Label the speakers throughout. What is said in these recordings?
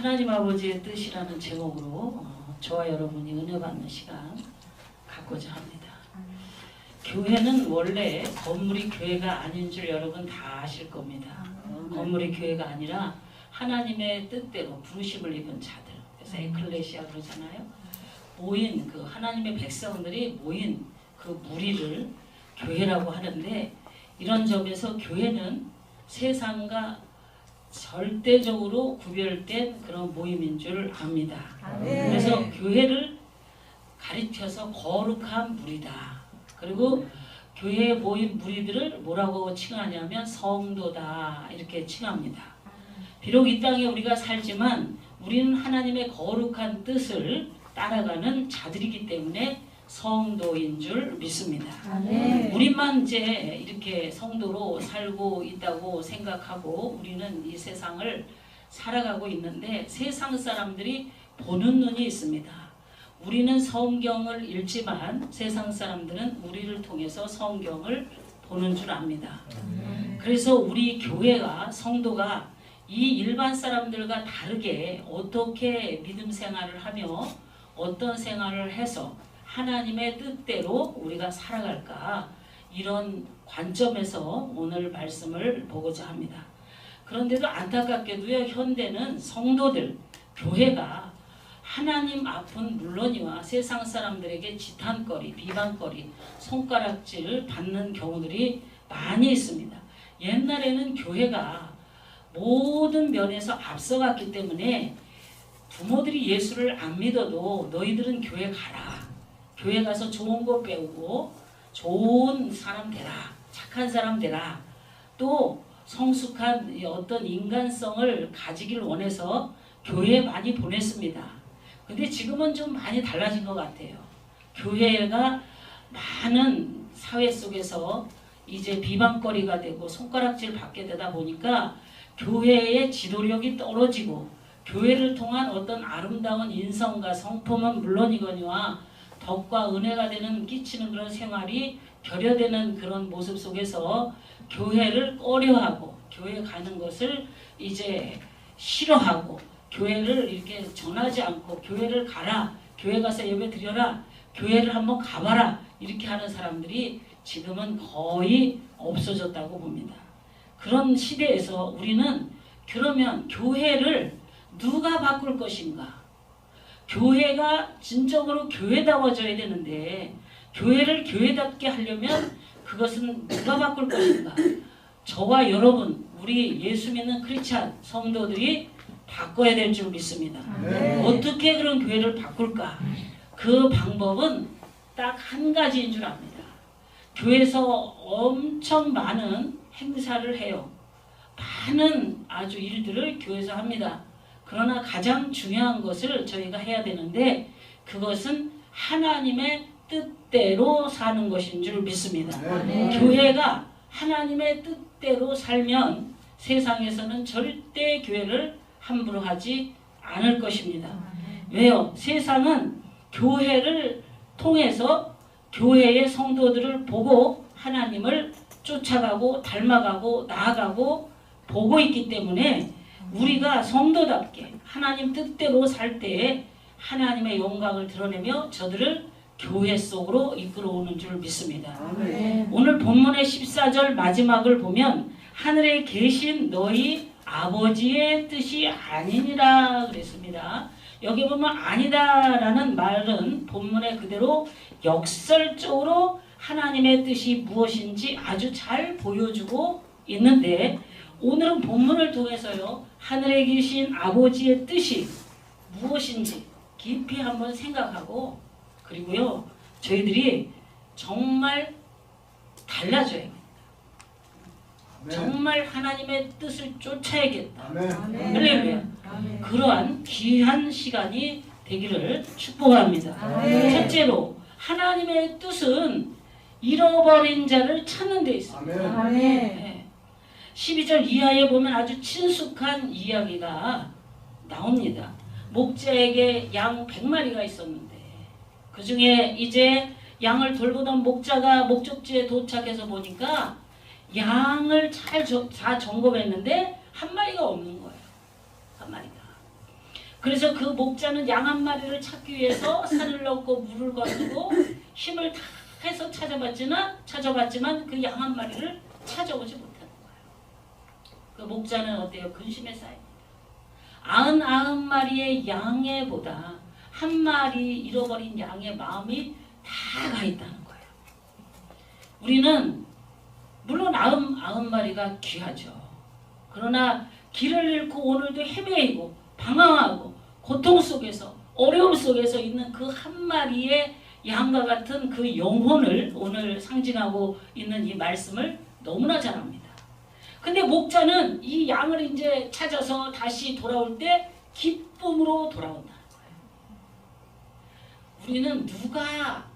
Speaker 1: 하나님 아버지의 뜻이라는 제목으로 저와 여러분이 은혜 받는 시간 갖고자 합니다. 교회는 원래 건물이 교회가 아닌 줄 여러분 다 아실 겁니다. 건물이 교회가 아니라 하나님의 뜻대로 부르심을 입은 자들, 그래서 에클레시아 그러잖아요. 모인 그 하나님의 백성들이 모인 그 무리를 교회라고 하는데, 이런 점에서 교회는 세상과 절대적으로 구별된 그런 모임인 줄 압니다. 그래서 교회를 가리켜서 거룩한 무리다. 그리고 교회에 모인 무리들을 뭐라고 칭하냐면 성도다, 이렇게 칭합니다. 비록 이 땅에 우리가 살지만 우리는 하나님의 거룩한 뜻을 따라가는 자들이기 때문에 성도인 줄 믿습니다. 우리만 이제 이렇게 성도로 살고 있다고 생각하고 우리는 이 세상을 살아가고 있는데, 세상 사람들이 보는 눈이 있습니다. 우리는 성경을 읽지만 세상 사람들은 우리를 통해서 성경을 보는 줄 압니다. 그래서 우리 교회가, 성도가 이 일반 사람들과 다르게 어떻게 믿음 생활을 하며 어떤 생활을 해서 하나님의 뜻대로 우리가 살아갈까, 이런 관점에서 오늘 말씀을 보고자 합니다. 그런데도 안타깝게도요, 현대는 성도들, 교회가 하나님 앞은 물론이와 세상 사람들에게 지탄거리, 비방거리, 손가락질 받는 경우들이 많이 있습니다. 옛날에는 교회가 모든 면에서 앞서갔기 때문에 부모들이 예수를 안 믿어도 너희들은 교회 가라, 교회 가서 좋은 거 배우고 좋은 사람 되라, 착한 사람 되라, 또 성숙한 어떤 인간성을 가지길 원해서 교회에 많이 보냈습니다. 근데 지금은 좀 많이 달라진 것 같아요. 교회가 많은 사회 속에서 이제 비방거리가 되고 손가락질 받게 되다 보니까 교회의 지도력이 떨어지고, 교회를 통한 어떤 아름다운 인성과 성품은 물론이거니와 덕과 은혜가 되는 끼치는 그런 생활이 결여되는 그런 모습 속에서 교회를 꺼려하고 교회 가는 것을 이제 싫어하고, 교회를 이렇게 전하지 않고 교회를 가라, 교회 가서 예배 드려라, 교회를 한번 가봐라, 이렇게 하는 사람들이 지금은 거의 없어졌다고 봅니다. 그런 시대에서 우리는 그러면 교회를 누가 바꿀 것인가? 교회가 진정으로 교회다워져야 되는데, 교회를 교회답게 하려면 그것은 누가 바꿀 것인가? 저와 여러분, 우리 예수 믿는 크리스찬 성도들이 바꿔야 될 줄 믿습니다. 어떻게 그런 교회를 바꿀까? 그 방법은 딱 한 가지인 줄 압니다. 교회에서 엄청 많은 행사를 해요. 많은 아주 일들을 교회에서 합니다. 그러나 가장 중요한 것을 저희가 해야 되는데, 그것은 하나님의 뜻대로 사는 것인 줄 믿습니다. 교회가 하나님의 뜻대로 살면 세상에서는 절대 교회를 함부로 하지 않을 것입니다. 왜요? 세상은 교회를 통해서 교회의 성도들을 보고 하나님을 쫓아가고 닮아가고 나아가고 보고 있기 때문에, 우리가 성도답게 하나님 뜻대로 살 때에 하나님의 영광을 드러내며 저들을 교회 속으로 이끌어오는 줄 믿습니다. 오늘 본문의 14절 마지막을 보면 하늘에 계신 너희 아버지의 뜻이 아니니라 그랬습니다. 여기 보면 아니다라는 말은 본문에 그대로 역설적으로 하나님의 뜻이 무엇인지 아주 잘 보여주고 있는데, 오늘은 본문을 통해서요, 하늘에 계신 아버지의 뜻이 무엇인지 깊이 한번 생각하고, 그리고요, 저희들이 정말 달라져야 합니다. 정말 하나님의 뜻을 쫓아야겠다. 할렐루야. 그러한 귀한 시간이 되기를 축복합니다. 첫째로, 하나님의 뜻은 잃어버린 자를 찾는 데 있습니다. 네. 12절 이하에 보면 아주 친숙한 이야기가 나옵니다. 목자에게 양 100마리가 있었는데, 그 중에 이제 양을 돌보던 목자가 목적지에 도착해서 보니까 양을 다 점검했는데 한 마리가 없는 거예요. 한 마리가. 그래서 그 목자는 양 한 마리를 찾기 위해서 산을 넘고 물을 건너고 힘을 다 해서 찾아봤지만 그 양 한 마리를 찾아오지 못하는 거예요. 그 목자는 어때요? 근심에 쌓입니다. 99마리의 양에보다 한 마리 잃어버린 양의 마음이 다 가 있다는 거예요. 우리는 물론 99마리가 귀하죠. 그러나 길을 잃고 오늘도 헤매이고 방황하고 고통 속에서 어려움 속에서 있는 그 한 마리의 양과 같은 그 영혼을 오늘 상징하고 있는 이 말씀을 너무나 잘 압니다. 근데 목자는 이 양을 이제 찾아서 다시 돌아올 때 기쁨으로 돌아온다는 거예요. 우리는 누가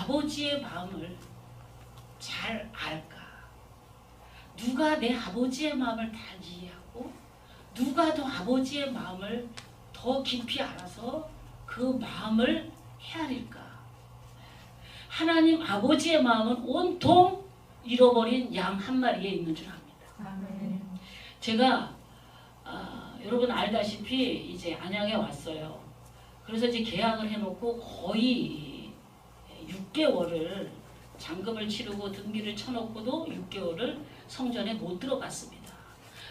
Speaker 1: 아버지의 마음을 잘 알까? 누가 내 아버지의 마음을 다 이해하고 누가 더 아버지의 마음을 더 깊이 알아서 그 마음을 헤아릴까? 하나님 아버지의 마음은 온통 잃어버린 양 한 마리에 있는 줄 압니다. 제가 여러분 알다시피 이제 안양에 왔어요. 그래서 이제 계약을 해놓고 거의 6개월을 잔금을 치르고 등기를 쳐놓고도 6개월을 성전에 못 들어갔습니다.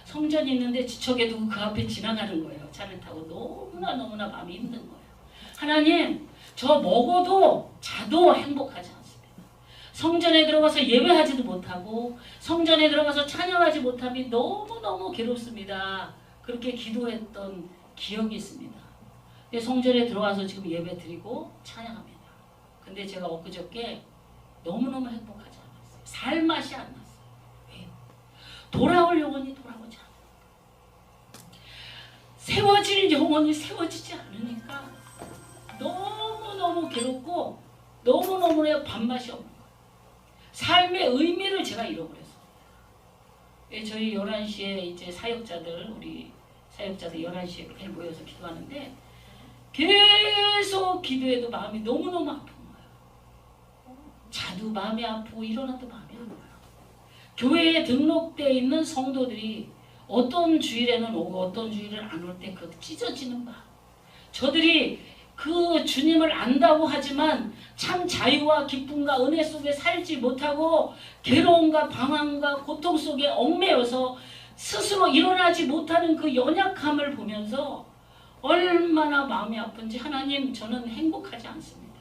Speaker 1: 성전이 있는데 지척에도 그 앞에 지나가는 거예요. 차를 타고 너무나 마음이 힘든 거예요. 하나님, 저 먹어도 자도 행복하지 않습니다. 성전에 들어가서 예배하지도 못하고 성전에 들어가서 찬양하지 못함이 너무너무 괴롭습니다. 그렇게 기도했던 기억이 있습니다. 성전에 들어와서 지금 예배 드리고 찬양합니다. 근데 제가 엊그저께 너무너무 행복하지 않았어요. 살맛이 안 났어요. 왜요? 돌아올 영혼이 돌아오지 않으니까. 세워질 영혼이 세워지지 않으니까 너무너무 괴롭고 너무너무 밥맛이 없는 거예요. 삶의 의미를 제가 잃어버렸어요. 저희 11시에 이제 사역자들, 우리 사역자들 11시에 이렇게 모여서 기도하는데 계속 기도해도 마음이 너무너무 아픈 거예요. 자도 마음이 아프고 일어나도 마음이 아파요. 교회에 등록되어 있는 성도들이 어떤 주일에는 오고 어떤 주일은 안 올 때 그 찢어지는 마음. 저들이 그 주님을 안다고 하지만 참 자유와 기쁨과 은혜 속에 살지 못하고 괴로움과 방황과 고통 속에 얽매여서 스스로 일어나지 못하는 그 연약함을 보면서 얼마나 마음이 아픈지 하나님 저는 행복하지 않습니다.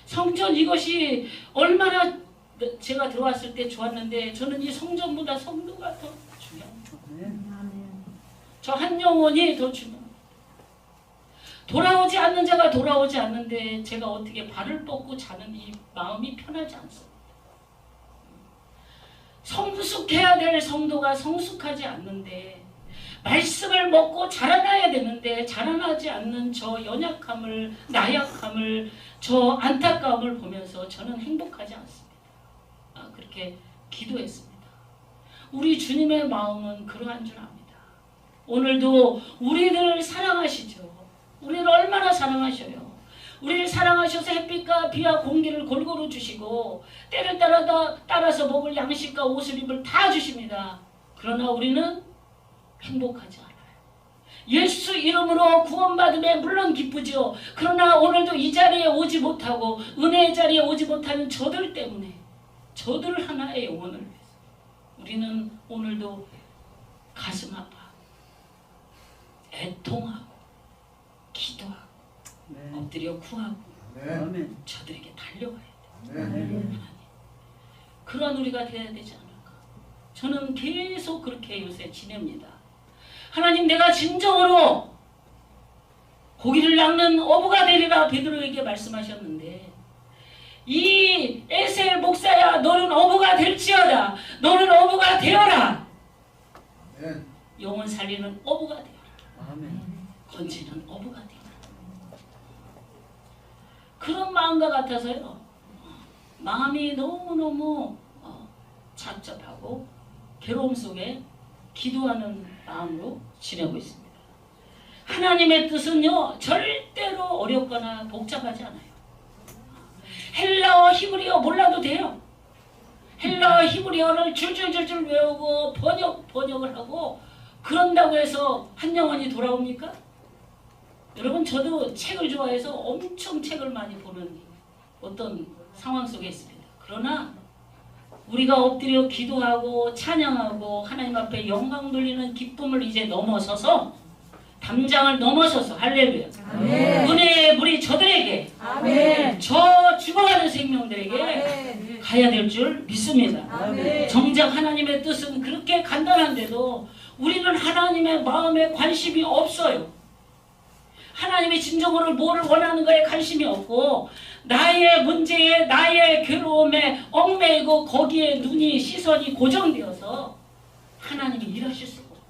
Speaker 1: 성전 이것이 얼마나 제가 들어왔을 때 좋았는데 저는 이 성전보다 성도가 더 중요합니다. 저 한 영혼이 더 중요합니다. 돌아오지 않는 자가 돌아오지 않는데 제가 어떻게 발을 뻗고 자는 이 마음이 편하지 않습니다. 성숙해야 될 성도가 성숙하지 않는데 말씀을 먹고 자라나야 되는데 자라나지 않는 저 연약함을, 나약함을, 저 안타까움을 보면서 저는 행복하지 않습니다. 그렇게 기도했습니다. 우리 주님의 마음은 그러한 줄 압니다. 오늘도 우리를 사랑하시죠. 우리를 얼마나 사랑하셔요. 우리를 사랑하셔서 햇빛과 비와 공기를 골고루 주시고 때를 따라서 먹을 양식과 옷을 입을 다 주십니다. 그러나 우리는 행복하지 않아요. 예수 이름으로 구원받음에 물론 기쁘죠. 그러나 오늘도 이 자리에 오지 못하고 은혜의 자리에 오지 못하는 저들 때문에 저들 하나의 영혼을 위해서 우리는 오늘도 가슴 아파 애통하고 기도하고 엎드려 구하고 저들에게 달려가야 돼요. 하나님, 그런 우리가 되어야 되지 않을까. 저는 계속 그렇게 요새 지냅니다. 하나님, 내가 진정으로 고기를 낚는 어부가 되리라 베드로에게 말씀하셨는데 이 에셀 목사야, 너는 어부가 될지어다. 너는 어부가 되어라. 영혼 살리는 어부가 되어라. 건지는 어부가 되어라. 그런 마음과 같아서요, 마음이 너무너무 착잡하고 괴로움 속에 기도하는 마음으로 지내고 있습니다. 하나님의 뜻은요 절대로 어렵거나 복잡하지 않아요. 헬라어 히브리어 몰라도 돼요. 헬라어 히브리어를 줄줄줄줄 외우고 번역을 하고 그런다고 해서 한 영혼이 돌아옵니까? 여러분 저도 책을 좋아해서 엄청 책을 많이 보는 어떤 상황 속에 있습니다. 그러나 우리가 엎드려 기도하고 찬양하고 하나님 앞에 영광 돌리는 기쁨을 이제 넘어서서 담장을 넘어서서 할렐루야.
Speaker 2: 아멘.
Speaker 1: 은혜의 물이 저들에게
Speaker 2: 아멘.
Speaker 1: 저 죽어가는 생명들에게
Speaker 2: 아멘.
Speaker 1: 가야 될 줄 믿습니다.
Speaker 2: 아멘.
Speaker 1: 정작 하나님의 뜻은 그렇게 간단한데도 우리는 하나님의 마음에 관심이 없어요. 하나님이 진정으로 뭐를 원하는 거에 관심이 없고 나의 문제에 나의 괴로움에 얽매이고 거기에 눈이 시선이 고정되어서 하나님이 일하실 수가 없어요.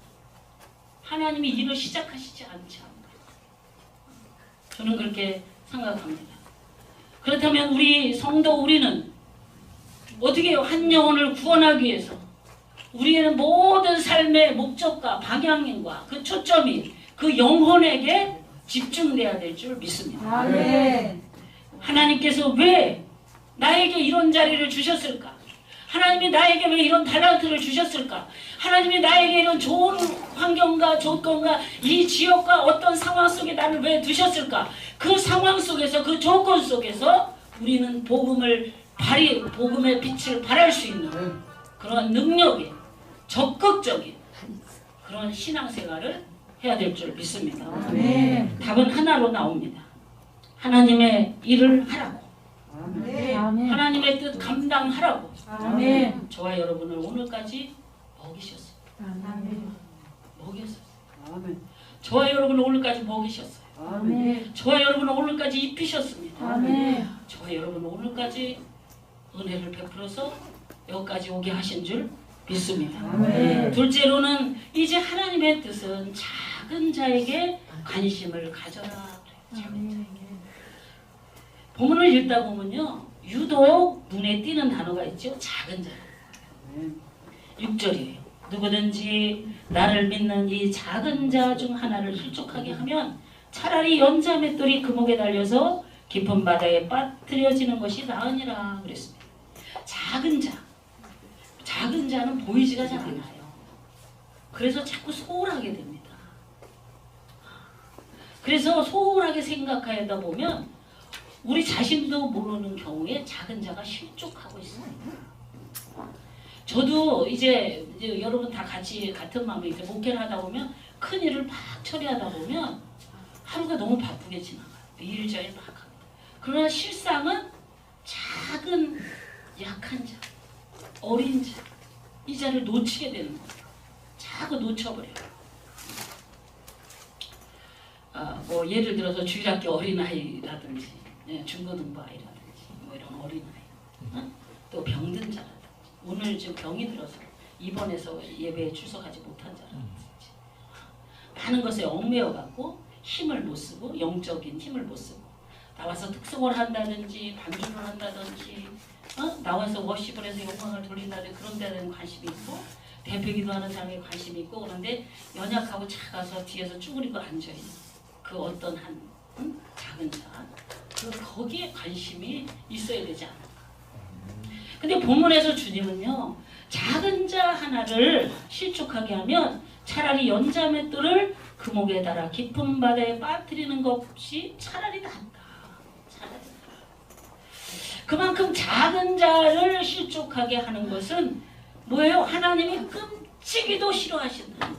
Speaker 1: 하나님이 일을 시작하시지 않지 않아요. 저는 그렇게 생각합니다. 그렇다면 우리 성도 우리는 어떻게 해요? 한 영혼을 구원하기 위해서 우리는 모든 삶의 목적과 방향과 그 초점이 그 영혼에게 집중돼야 될 줄 믿습니다.
Speaker 2: 아멘.
Speaker 1: 하나님께서 왜 나에게 이런 자리를 주셨을까? 하나님이 나에게 왜 이런 달란트를 주셨을까? 하나님이 나에게 이런 좋은 환경과 조건과 이 지역과 어떤 상황 속에 나를 왜 두셨을까? 그 상황 속에서 그 조건 속에서 우리는 복음의 빛을 발할 수 있는 그런 능력이 적극적인 그런 신앙생활을 해야 될 줄 믿습니다.
Speaker 2: 아멘.
Speaker 1: 답은 하나로 나옵니다. 하나님의 일을 하라고.
Speaker 2: 아멘.
Speaker 1: 하나님의 뜻 감당하라고.
Speaker 2: 아멘.
Speaker 1: 저와 여러분을 오늘까지 먹이셨어요.
Speaker 2: 아멘.
Speaker 1: 먹였어요.
Speaker 2: 아멘.
Speaker 1: 저와 여러분을 오늘까지 먹이셨어요.
Speaker 2: 아멘.
Speaker 1: 저와 여러분을 오늘까지 입히셨습니다.
Speaker 2: 아멘.
Speaker 1: 저와 여러분을 오늘까지 은혜를 베풀어서 여기까지 오게 하신 줄 믿습니다.
Speaker 2: 아멘.
Speaker 1: 둘째로는 이제 하나님의 뜻은 작은 자에게 관심을 가져라.
Speaker 2: 아멘.
Speaker 1: 본문을 읽다 보면요. 유독 눈에 띄는 단어가 있죠. 작은 자. 6절이에요. 누구든지 나를 믿는 이 작은 자 중 하나를 실족하게 하면 차라리 연자 맷돌이 금옥에 달려서 깊은 바다에 빠뜨려지는 것이 나으니라 그랬습니다. 작은 자. 작은 자는 보이지가 잘 않아요. 그래서 자꾸 소홀하게 됩니다. 그래서 소홀하게 생각하다 보면 우리 자신도 모르는 경우에 작은 자가 실족하고 있습니다. 저도 이제 여러분 다 같이 같은 마음에 이제 목회를 하다 보면 큰 일을 막 처리하다 보면 하루가 너무 바쁘게 지나가요. 일자리 막 합니다. 그러나 실상은 작은 약한 자, 어린 자, 이 자를 놓치게 되는 거예요. 자꾸 놓쳐버려요. 뭐 예를 들어서 주일학교 어린아이라든지 중고등부 아이라든지 뭐 이런 어린아이, 또 병든 자라든지 오늘 지금 병이 들어서 입원해서 예배에 출석하지 못한 자라든지 많은 것에 얽매여 갖고 힘을 못 쓰고 영적인 힘을 못 쓰고 나와서 특성을 한다든지 반주를 한다든지 나와서 워십을 해서 영광을 돌린다든지 그런 데에 대한 관심이 있고 대표기도 하는 사람에 관심이 있고 그런데 연약하고 작아서 뒤에서 쭈그리고 앉아있는 그 어떤 한 작은 자 거기에 관심이 있어야 되지 않을까. 근데 본문에서 주님은요 작은 자 하나를 실족하게 하면 차라리 연자 맷돌을 금옥에 달아 깊은 바다에 빠뜨리는 것이 차라리 낫다. 그만큼 작은 자를 실족하게 하는 것은 뭐예요? 하나님이 끔찍이도 싫어하신다.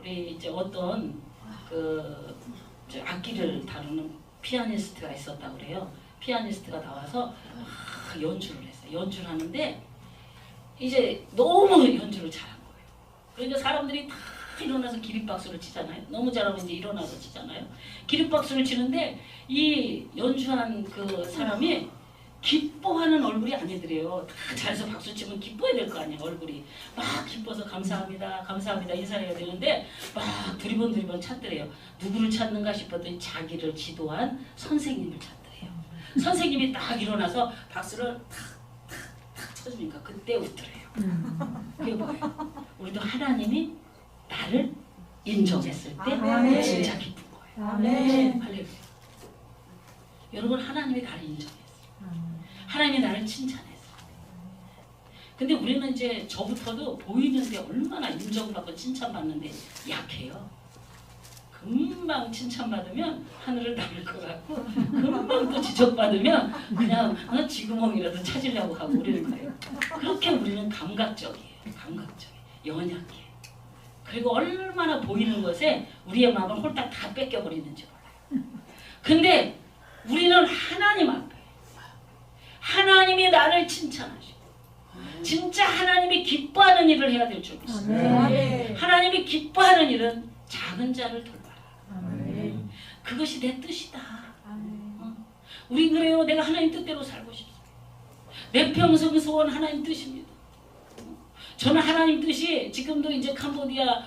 Speaker 1: 우리 이제 어떤 그 악기를 다루는 피아니스트가 있었다고 그래요. 피아니스트가 나와서 막 연주를 했어요. 연주를 하는데 이제 너무 연주를 잘한 거예요. 그러니까 사람들이 다 일어나서 기립박수를 치잖아요. 너무 잘하면 이제 일어나서 치잖아요. 기립박수를 치는데 이 연주한 그 사람이 기뻐하는 얼굴이 아니더래요. 다 잘해서 박수 치면 기뻐야 될 거 아니에요. 얼굴이 막 기뻐서 감사합니다 감사합니다 인사해야 되는데 막 두리번 찾더래요. 누구를 찾는가 싶었더니 자기를 지도한 선생님을 찾더래요. 선생님이 딱 일어나서 박수를 탁탁탁 쳐주니까 그때 웃더래요. 그게 뭐예요? 우리도 하나님이 나를 인정했을 때
Speaker 2: 아멘.
Speaker 1: 진짜 기쁜 거예요.
Speaker 2: 아멘.
Speaker 1: 할렐루야. 여러분 하나님이 나를 인정했어요. 하나님이 나를 칭찬했어요. 근데 우리는 이제 저부터도 보이는데 얼마나 인정받고 칭찬받는데 약해요. 금방 칭찬받으면 하늘을 날릴 것 같고 금방 또 지적받으면 그냥 쥐구멍이라도 찾으려고 하고 우리는 그래요. 그렇게 우리는 감각적이에요. 감각적이에요. 연약해. 그리고 얼마나 보이는 것에 우리의 마음을 홀딱 다 뺏겨버리는지 몰라요. 근데 우리는 하나님 앞에 하나님이 나를 칭찬하시고 진짜 하나님이 기뻐하는 일을 해야 될 줄 믿습니다. 하나님이 기뻐하는 일은 작은 자를 돌봐라. 그것이 내 뜻이다. 우리 그래요. 내가 하나님 뜻대로 살고 싶습니다. 내 평생 소원 하나님 뜻입니다. 저는 하나님 뜻이 지금도 이제 캄보디아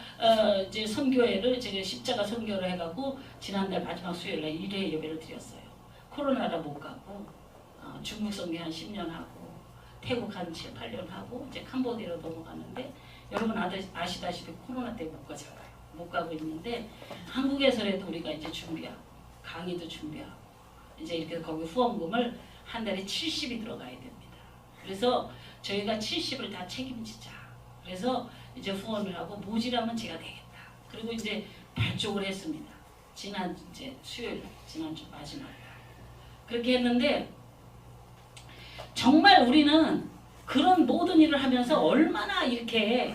Speaker 1: 이제 선교회를 제가 십자가 선교를 해가고 지난달 마지막 수요일날 1회 예배를 드렸어요. 코로나라 못 가고 중국 선교 한 10년 하고 태국 한 7, 8년 하고 이제 캄보디아로 넘어갔는데 여러분 아시다시피 코로나 때문에 못 가잖아요. 못 가고 있는데 한국에서라도 우리가 이제 준비하고 강의도 준비하고 이제 이렇게 거기 후원금을 한 달에 70이 들어가야 됩니다. 그래서 저희가 70을 다 책임지자. 그래서 이제 후원을 하고 모지라면 제가 되겠다. 그리고 이제 발족을 했습니다. 지난 이제 수요일 지난주 마지막 날 그렇게 했는데 정말 우리는 그런 모든 일을 하면서 얼마나 이렇게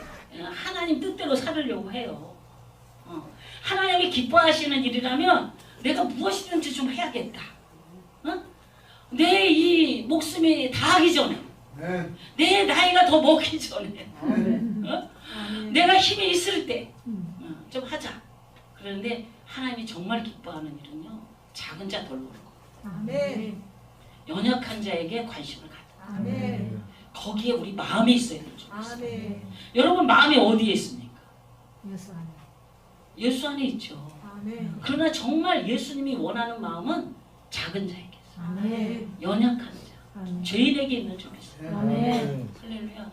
Speaker 1: 하나님 뜻대로 살으려고 해요. 하나님이 기뻐하시는 일이라면 내가 무엇이든지 좀 해야겠다. 내 이 목숨이 다하기 전에 내 나이가 더 먹기 전에 내가 힘이 있을 때 좀 하자. 그런데 하나님이 정말 기뻐하는 일은요. 작은 자 돌보는 거. 연약한 자에게 관심을 갖다. 거기에 우리 마음이 있어야 되죠. 여러분 마음이 어디에 있습니까? 예수 안에 있죠. 그러나 정말 예수님이 원하는 마음은 작은 자에게 있어요. 연약한 자, 죄인에게 있는 줄 믿어요. 할렐루야.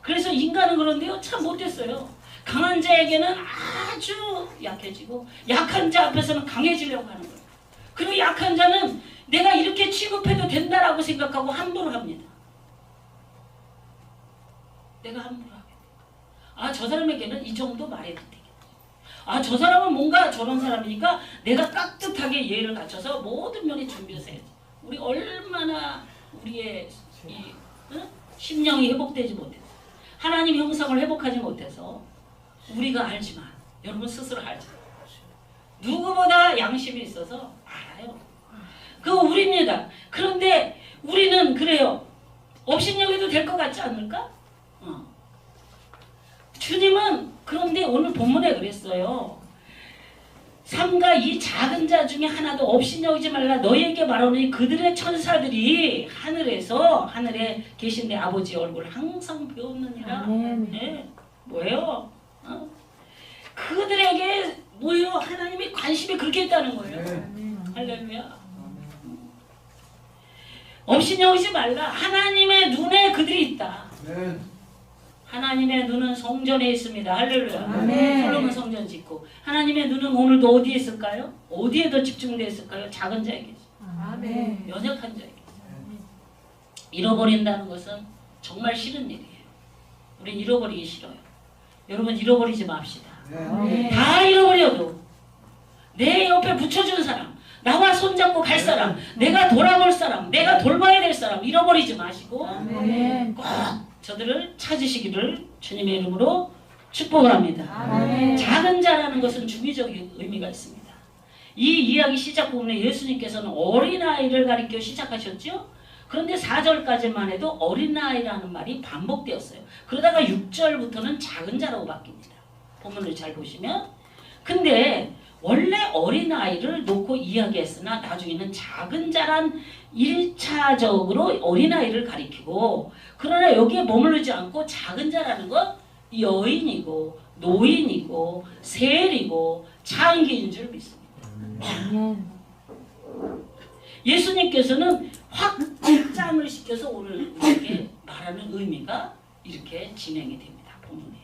Speaker 1: 그래서 인간은 그런데요 참 못됐어요. 강한 자에게는 아주 약해지고 약한 자 앞에서는 강해지려고 하는 거예요. 그리고 약한 자는 내가 이렇게 취급해도 된다라고 생각하고 함부로 합니다. 내가 함부로 하게. 저 사람에게는 이 정도 말해도 되겠다. 저 사람은 뭔가 저런 사람이니까 내가 깍듯하게 예의를 갖춰서 모든 면이 준비해서 해야지. 우리 얼마나 우리의 심령이 회복되지 못해서 하나님 형상을 회복하지 못해서 우리가 알지만 여러분 스스로 알잖아요. 누구보다 양심이 있어서 알아요. 그거 우리입니다. 그런데 우리는 그래요. 업신여기도 될 것 같지 않을까? 주님은 그런데 오늘 본문에 그랬어요. 삼가 이 작은 자 중에 하나도 업신여기지 말라 너희에게 말하노니 그들의 천사들이 하늘에 계신 내 아버지 얼굴 항상 배웠느니라. 네. 뭐예요? 그들에게 뭐예요? 하나님이 관심이 그렇게 있다는 거예요. 할렐루야. 업신여기지 말라. 하나님의 눈에 그들이 있다. 하나님의 눈은 성전에 있습니다. 할렐루야. 솔로몬 성전 짓고 하나님의 눈은 오늘도 어디에 있을까요? 어디에 더 집중되어 있을까요? 작은 자에게 있어요. 연약한 자에게 있어요. 잃어버린다는 것은 정말 싫은 일이에요. 우린 잃어버리기 싫어요. 여러분 잃어버리지 맙시다. 다 잃어버려도 내 옆에 붙여준 사람, 나와 손잡고 갈 사람, 내가 돌아볼 사람, 내가 돌봐야 될 사람 잃어버리지 마시고 꼭 저들을 찾으시기를 주님의 이름으로 축복합니다. 작은 자라는 것은 중의적인 의미가 있습니다. 이 이야기 시작 부분에 예수님께서는 어린아이를 가리켜 시작하셨죠. 그런데 4절까지만 해도 어린아이라는 말이 반복되었어요. 그러다가 6절부터는 작은 자라고 바뀝니다. 본문을 잘 보시면. 근데 원래 어린아이를 놓고 이야기했으나 나중에는 작은 자란 1차적으로 어린아이를 가리키고, 그러나 여기에 머무르지 않고 작은 자라는 건 여인이고 노인이고 세리고 창기인 줄 믿습니다. 예수님께서는 확장을 시켜서 오늘 우리에게 말하는 의미가 이렇게 진행이 됩니다. 본문에.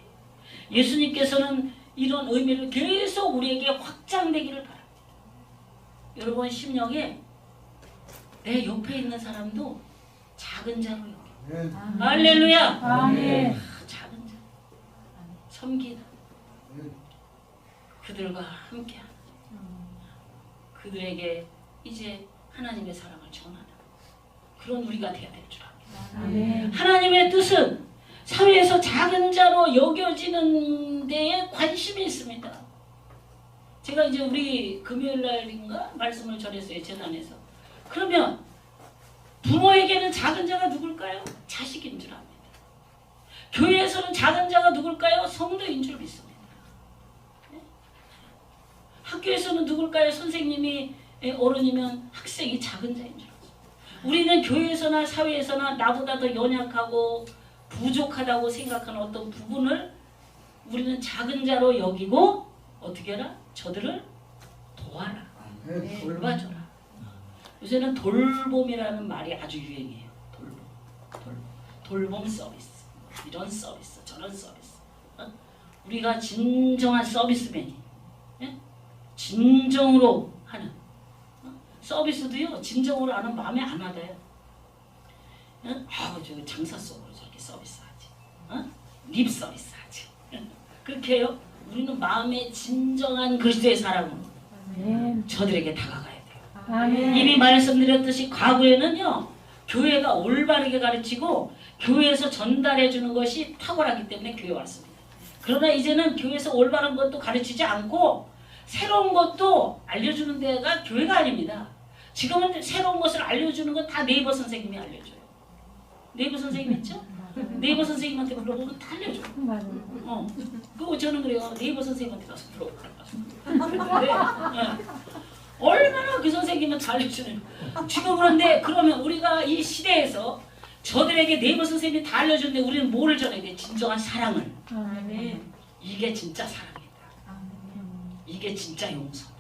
Speaker 1: 예수님께서는 이런 의미를 계속 우리에게 확장되기를 바랍니다. 여러분 심령에 내 옆에 있는 사람도 작은 자로 여겨. 할렐루야. 작은 자. 섬기다. 그들과 함께하는 그들에게 이제 하나님의 사랑을 전하는 그런 우리가 되어야 될 줄 압니다.
Speaker 2: 아멘.
Speaker 1: 하나님의 뜻은 사회에서 작은 자로 여겨지는 데에 관심이 있습니다. 제가 이제 우리 금요일 날인가 말씀을 전했어요. 재단에서. 그러면 부모에게는 작은 자가 누굴까요? 자식인 줄 압니다. 교회에서는 작은 자가 누굴까요? 성도인 줄 믿습니다. 네? 학교에서는 누굴까요? 선생님이 어른이면 학생이 작은 자인 줄 압니다. 우리는 교회에서나 사회에서나 나보다 더 연약하고 부족하다고 생각하는 어떤 부분을 우리는 작은 자로 여기고 어떻게 해라? 저들을 도와라. 돌봐줘라. 요새는 돌봄이라는 말이 아주 유행이에요. 돌봄 서비스. 이런 서비스, 저런 서비스. 우리가 진정한 서비스맨이 진정으로 하는 서비스도요. 진정으로 하는 마음에 안 와닿아요. 저 장사 속으로 저렇게 서비스하지. 립 서비스하지. 그렇게 해요. 우리는 마음의 진정한 그리스도의 사랑으로 저들에게 다가가야 돼요.
Speaker 2: 아멘.
Speaker 1: 이미 말씀드렸듯이 과거에는요. 교회가 올바르게 가르치고 교회에서 전달해 주는 것이 탁월하기 때문에 교회 왔습니다. 그러나 이제는 교회에서 올바른 것도 가르치지 않고 새로운 것도 알려주는 데가 교회가 아닙니다. 지금은 새로운 것을 알려주는 건 다 네이버 선생님이 알려줘요. 네이버 선생님 있죠? 네이버 선생님한테 물어보면 다 알려줘요. 그리고 저는 그래요. 네이버 선생님한테 가서 물어보라고. 얼마나 그 선생님은 다 알려주는. 지금 그런데 그러면 우리가 이 시대에서 저들에게 네이버 선생님이 다 알려줬는데 우리는 뭐를 전해야 돼? 진정한 사랑을.
Speaker 2: 아멘.
Speaker 1: 이게 진짜 사랑이다. 이게 진짜 용서다.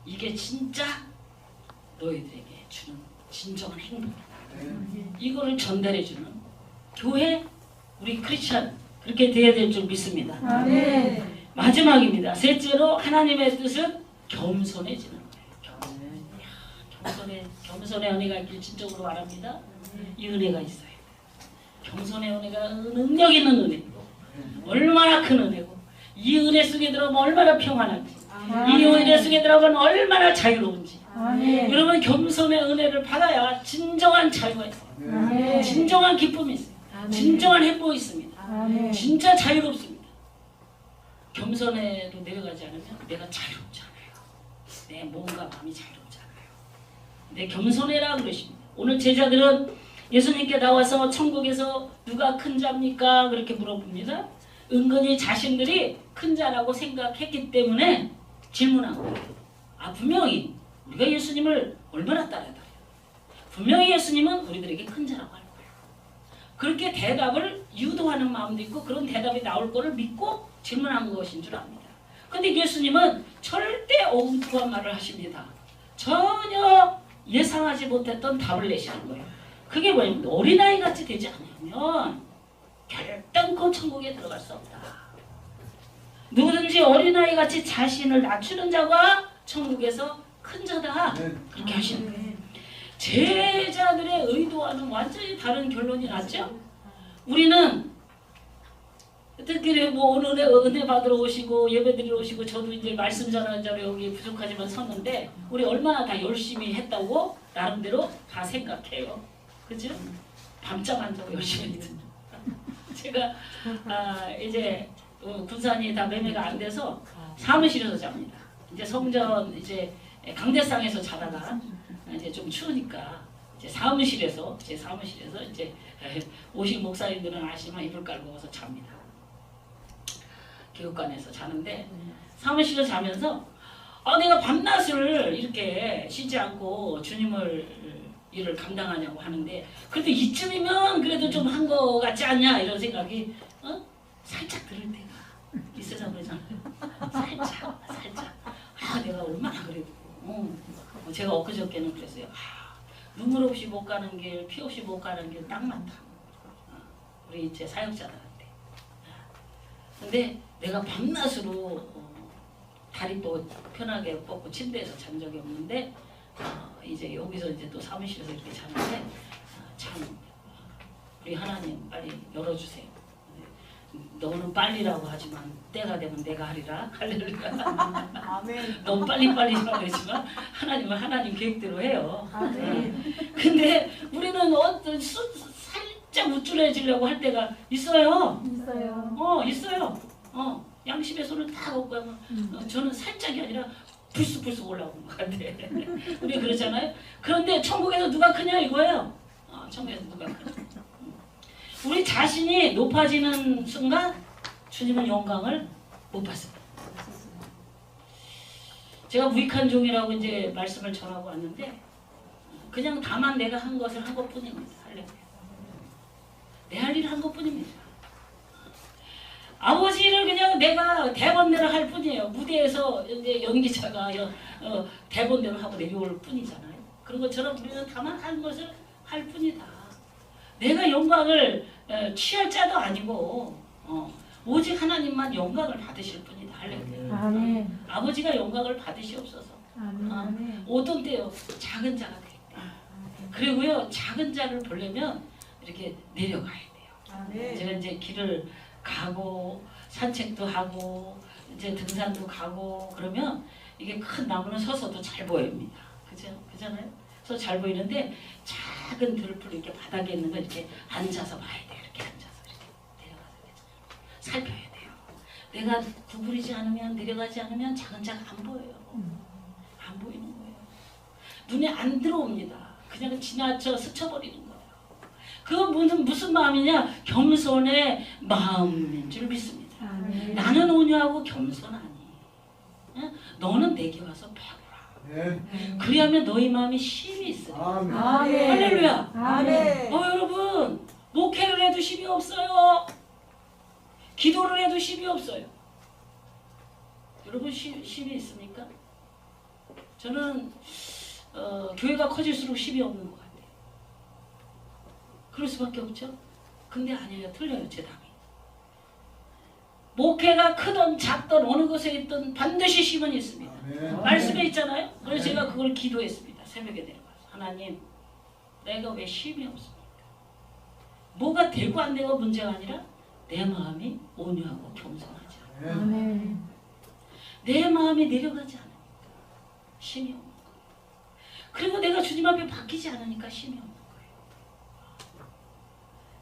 Speaker 1: 이게 진짜 너희들에게 주는 진정한 행복이다. 이거를 전달해주는 교회, 우리 크리스천 그렇게 돼야 될 줄 믿습니다.
Speaker 2: 아멘.
Speaker 1: 마지막입니다. 셋째로 하나님의 뜻은 겸손해지는 거예요. 겸손의 은혜가 있길 진정으로 바랍니다. 이 은혜가 있어요. 겸손의 은혜가 능력 있는 은혜고 얼마나 큰 은혜고 이 은혜 속에 들어가면 얼마나 평안한지 이 은혜 속에 들어가면 얼마나 자유로운지
Speaker 2: 아멘.
Speaker 1: 여러분 겸손의 은혜를 받아야 진정한 자유가 있어요.
Speaker 2: 아멘.
Speaker 1: 진정한 기쁨이 있어요. 진정한 행복이 있습니다.
Speaker 2: 아멘.
Speaker 1: 진짜 자유롭습니다. 겸손에도 내려가지 않으면 내가 자유롭지 않아요. 내 몸과 마음이 자유롭지 않아요. 내 겸손해라 그러십니다. 오늘 제자들은 예수님께 나와서 천국에서 누가 큰 자입니까? 그렇게 물어봅니다. 은근히 자신들이 큰 자라고 생각했기 때문에 질문한 거예요. 분명히 우리가 예수님을 얼마나 따라다녀요. 분명히 예수님은 우리들에게 큰 자라고 할 거예요. 그렇게 대답을 유도하는 마음도 있고 그런 대답이 나올 거를 믿고 질문한 것인 줄 압니다. 근데 예수님은 절대 엉뚱한 말을 하십니다. 전혀 예상하지 못했던 답을 내시는 거예요. 그게 뭐냐면 어린아이 같이 되지 않으면 결단코 천국에 들어갈 수 없다. 누구든지 어린아이 같이 자신을 낮추는 자가 천국에서 큰 자다. 그렇게 하시는 거예요. 제자들의 의도와는 완전히 다른 결론이 났죠. 우리는 특히 뭐 오늘 은혜 받으러 오시고 예배 드리러 오시고 저도 이제 말씀 전하는 자로 여기 부족하지만 섰는데 우리 얼마나 다 열심히 했다고 나름대로 다 생각해요. 그죠? 밤잠 안 자고 열심히 했거든요. 제가 이제 군산이 다 매매가 안 돼서 사무실에서 잡니다. 이제 성전 이제 강대상에서 자다가 이제 좀 추우니까 이제 사무실에서 이제 오신 목사님들은 아시면 이불 깔고 와서 잡니다. 교육관에서 자는데 사무실에서 자면서 내가 밤낮을 이렇게 쉬지 않고 주님을 일을 감당하냐고 하는데 그래도 이쯤이면 그래도 좀 한 거 같지 않냐 이런 생각이 살짝 들을 때가 있어서 그러잖아요. 살짝 내가 얼마나 그래도 제가 엊그저께는 그랬어요. 눈물 없이 못 가는 길, 피 없이 못 가는 길 딱 맞다. 우리 제 사역자들한테. 근데 내가 밤낮으로 다리 또 편하게 뻗고 침대에서 잔 적이 없는데 이제 여기서 이제 또 사무실에서 이렇게 자는데 참 우리 하나님 빨리 열어주세요. 너는 빨리라고 하지만 때가 되면 내가 하리라. 할렐루야.
Speaker 2: 아멘.
Speaker 1: 너무 빨리빨리라고 하지만 하나님은 하나님 계획대로 해요.
Speaker 2: 아멘.
Speaker 1: 근데 우리는 어떤 살짝 우쭐해지려고 할 때가 있어요.
Speaker 2: 있어요.
Speaker 1: 있어요. 양심의 손을 다 걷고 하면 저는 살짝이 아니라 불쑥불쑥 올라오는 것 같아. 우리 그러잖아요. 그런데 천국에서 누가 크냐 이거예요. 천국에서 누가 크냐. 우리 자신이 높아지는 순간 주님은 영광을 못 받습니다. 제가 무익한 종이라고 이제 말씀을 전하고 왔는데 그냥 다만 내가 한 것을 한 것뿐입니다. 할렐루야. 내 할 일을 한 것뿐입니다. 아버지를 그냥 내가 대본대로 할 뿐이에요. 무대에서 이제 연기자가 대본대로 하고 내려올 뿐이잖아요. 그런 것처럼 우리는 다만 한 것을 할 뿐이다. 내가 영광을 취할 자도 아니고 오직 하나님만 영광을 받으실 뿐이다. 할렐루야.
Speaker 2: 아멘.
Speaker 1: 아버지가 영광을 받으시옵소서.
Speaker 2: 아멘.
Speaker 1: 어떤 때요 작은 자가 될 때. 그리고요 작은 자를 보려면 이렇게 내려가야 돼요.
Speaker 2: 아멘.
Speaker 1: 제가 이제 길을 가고 산책도 하고 이제 등산도 가고 그러면 이게 큰 나무는 서서도 잘 보입니다. 그잖아요? 서서 잘 보이는데 작은 들풀 이렇게 바닥에 있는 거 이렇게 앉아서 봐야 돼요. 이렇게 앉아서 이렇게 내려가서 이렇게 살펴야 돼요. 내가 구부리지 않으면 내려가지 않으면 작은 자가 안 보여요. 안 보이는 거예요. 눈에 안 들어옵니다. 그냥 지나쳐 스쳐버리는 거예요. 그건 무슨 마음이냐? 겸손의 마음인 줄 믿습니다.
Speaker 2: 아멘.
Speaker 1: 나는 온유하고 겸손하니 응? 너는 내게 와서 배우라. 그리하면 너희 마음이 쉼이 있으리라.
Speaker 3: 아멘.
Speaker 2: 아멘.
Speaker 1: 할렐루야.
Speaker 2: 아멘.
Speaker 1: 여러분 목회를 해도 쉼이 없어요. 기도를 해도 쉼이 없어요. 여러분 쉼이 있습니까? 저는 교회가 커질수록 쉼이 없는 것 같아요. 그럴 수밖에 없죠. 근데 아니에요. 틀려요. 제 답이. 목회가 크든 작든 어느 곳에 있든 반드시 쉼은 있습니다.
Speaker 3: 아멘.
Speaker 1: 말씀에 있잖아요. 그래서 제가 그걸 기도했습니다. 새벽에 내려가서 하나님 내가 왜 쉼이 없습니까? 뭐가 되고 안 되고 문제가 아니라 내 마음이 온유하고 겸손하지 않아.
Speaker 2: 아멘.
Speaker 1: 내 마음이 내려가지 않으니까 쉼이 없는 거예요. 그리고 내가 주님 앞에 바뀌지 않으니까 쉼이 없는 거예요.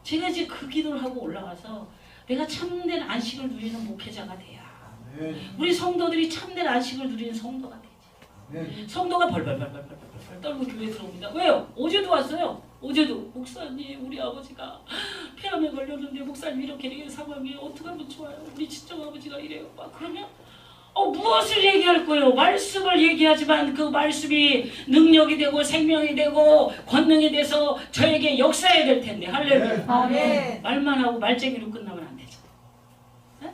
Speaker 1: 제가 이제 그 기도를 하고 올라가서 내가 참된 안식을 누리는 목회자가 돼야
Speaker 3: 아멘.
Speaker 1: 우리 성도들이 참된 안식을 누리는 성도가 되지.
Speaker 3: 아멘.
Speaker 1: 성도가 벌벌벌벌벌 떨고 교회 들어옵니다. 왜요? 어제도 왔어요. 어제도 목사님 우리 아버지가 폐암에 걸렸는데 목사님 이렇게 상황이 어떻게 하면 좋아요? 우리 친정아버지가 이래요. 막 그러면 무엇을 얘기할 거예요? 말씀을 얘기하지만 그 말씀이 능력이 되고 생명이 되고 권능이 돼서 저에게 역사해야 될 텐데. 할렐루야.
Speaker 2: 아멘.
Speaker 1: 말만 하고 말쟁이로 끝나면 안 되죠. 네?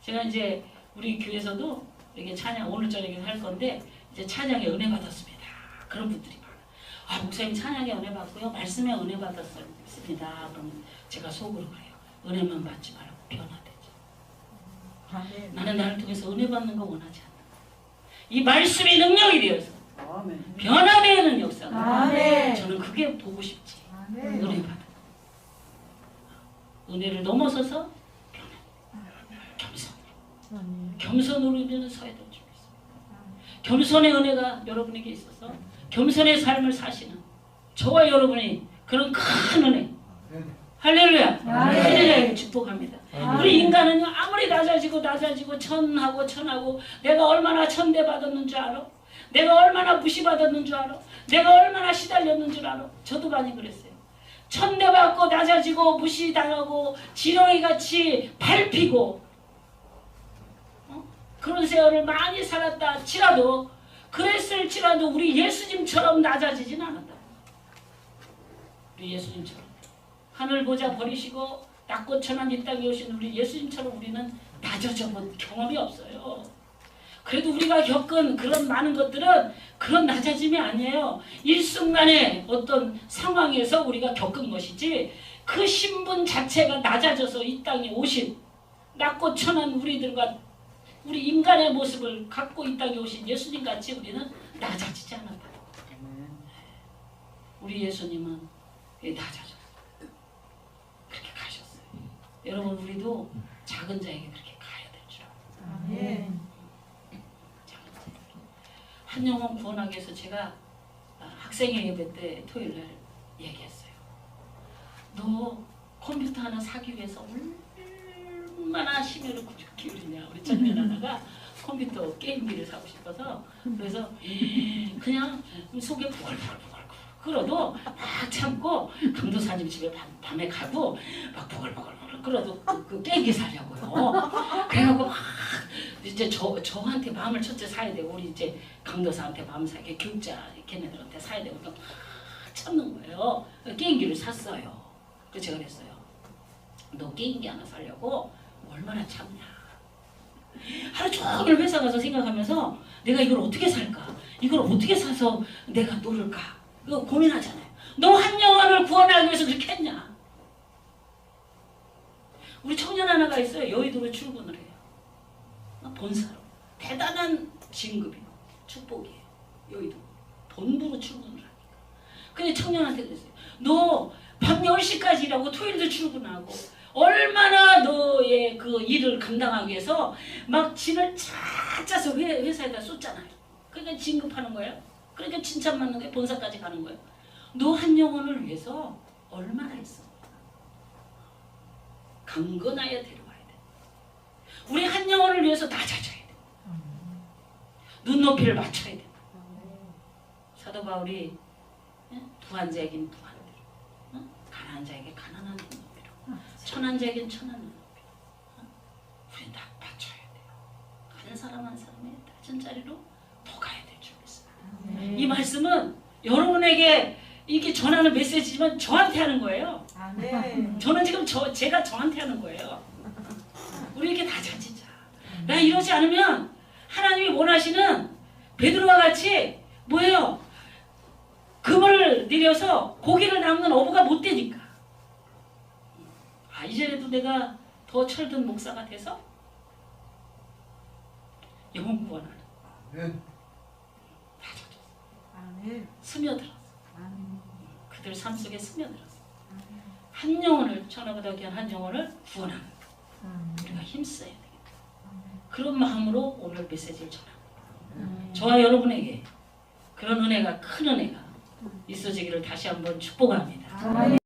Speaker 1: 제가 이제 우리 교회에서도 이렇게 찬양 오늘 저녁에 할 건데 이제 찬양에 은혜 받았습니다. 그런 분들이 많아요. 목사님 찬양에 은혜 받고요. 말씀에 은혜 받았습니다. 그럼 제가 속으로 그래요. 은혜만 받지 말고 변화되지.
Speaker 2: 아멘.
Speaker 1: 나는 나를 통해서 은혜 받는 거 원하지 않는다. 이 말씀이 능력이 되어서 변화되는 역사가
Speaker 2: 아멘.
Speaker 1: 저는 그게 보고 싶지.
Speaker 2: 아멘.
Speaker 1: 은혜 받아. 은혜를 넘어서서 변화. 겸손. 겸손으로 우리는 서야 될 줄 믿습니다. 겸손의 은혜가 여러분에게 있어서 겸손의 삶을 사시는 저와 여러분이 그런 큰 은혜. 할렐루야.
Speaker 2: 아멘.
Speaker 1: 큰 은혜를 축복합니다.
Speaker 2: 아멘.
Speaker 1: 우리 인간은요 아무리 낮아지고 천하고 내가 얼마나 천대받았는 줄 알아? 내가 얼마나 무시받았는 줄 알아? 내가 얼마나 시달렸는 줄 알아? 저도 많이 그랬어요. 천대받고 낮아지고 무시당하고 지렁이같이 밟히고 그런 세월을 많이 살았다 치라도 그랬을지라도 우리 예수님처럼 낮아지진 않았다. 우리 예수님처럼 하늘 보자 버리시고 낮고 천한 이 땅에 오신 우리 예수님처럼 우리는 낮아져 본 경험이 없어요. 그래도 우리가 겪은 그런 많은 것들은 그런 낮아짐이 아니에요. 일순간의 어떤 상황에서 우리가 겪은 것이지 그 신분 자체가 낮아져서 이 땅에 오신 낮고 천한 우리들과 우리 인간의 모습을 갖고 이 땅에 오신 예수님같이 우리는 낮아지지 않았다. 우리 예수님은 낮아졌어요. 그렇게 가셨어요. 여러분 우리도 작은 자에게 그렇게 가야 될 줄 알아요.
Speaker 2: 아멘.
Speaker 1: 작은 자에게. 한 영혼 구원하기 위해서 제가 학생회 예배 때 토요일 날 얘기했어요. 너 컴퓨터 하나 사기 위해서 얼마나 심혈을 기울이냐. 우리 청년 하나가 컴퓨터 게임기를 사고 싶어서 그래서 그냥 속에 부글부글 끓어도 막 참고 강도사님 집에 밤에 가고 막 부글부글 끓어도 그 게임기 사려고요. 그래갖고 막 이제 저한테 마음을 첫째 사야 되고 우리 이제 강도사한테 마음 사게 교육자 걔네들한테 사야 되고 막 참는 거예요. 게임기를 샀어요. 그래서 제가 그랬어요. 너 게임기 하나 사려고 얼마나 참냐. 하루 종일 회사 가서 생각하면서 내가 이걸 어떻게 살까? 이걸 어떻게 사서 내가 놀을까? 이거 고민하잖아요. 너 한 영혼을 구원하기 위해서 그렇게 했냐? 우리 청년 하나가 있어요. 여의도로 출근을 해요. 본사로. 대단한 진급이에요. 축복이에요. 여의도. 본부로 출근을 하니까. 근데 청년한테 그랬어요. 너 밤 10시까지 일하고 토요일도 출근하고 얼마나 너의 그 일을 감당하기 위해서 막 진을 쫙 짜서 회사에다 쏟잖아요. 그러니까 진급하는 거예요. 그러니까 칭찬받는 거예요. 본사까지 가는 거예요. 너 한 영혼을 위해서 얼마나 했어? 강건하여 데려와야 돼. 우리 한 영혼을 위해서 낮아져야 돼. 눈높이를 맞춰야 돼. 사도 바울이 부한 자에게는 부한 대로, 가난한 자에게 가난한 눈높이로, 천한 자에게는 천한 눈높이로. 우리 딱 맞춰야 돼요. 한 사람 한 사람의 낮은 자리로 더 가야 될 줄 믿습니다. 이 말씀은 여러분에게 이렇게 전하는 메시지지만 저한테 하는 거예요.
Speaker 2: 아멘.
Speaker 1: 저는 지금 제가 저한테 하는 거예요. 우리 이렇게 낮아지자. 나 이러지 않으면 하나님이 원하시는 베드로와 같이 뭐예요? 금을 내려서 고기를 남는 어부가 못 되니까. 이전에도 내가 더 철든 목사가 돼서 영혼 구원하는 낮아졌어.
Speaker 2: 아멘.
Speaker 1: 스며들었어.
Speaker 2: 아멘.
Speaker 1: 그들 삶 속에 스며들었어. 한 영혼을 천하보다 귀한 한 영혼을 구원하는 우리가 힘써야 되겠다. 그런 마음으로 오늘 메시지를 전합니다. 저와 여러분에게 그런 은혜가 큰 은혜가 있어지기를 다시 한번 축복합니다.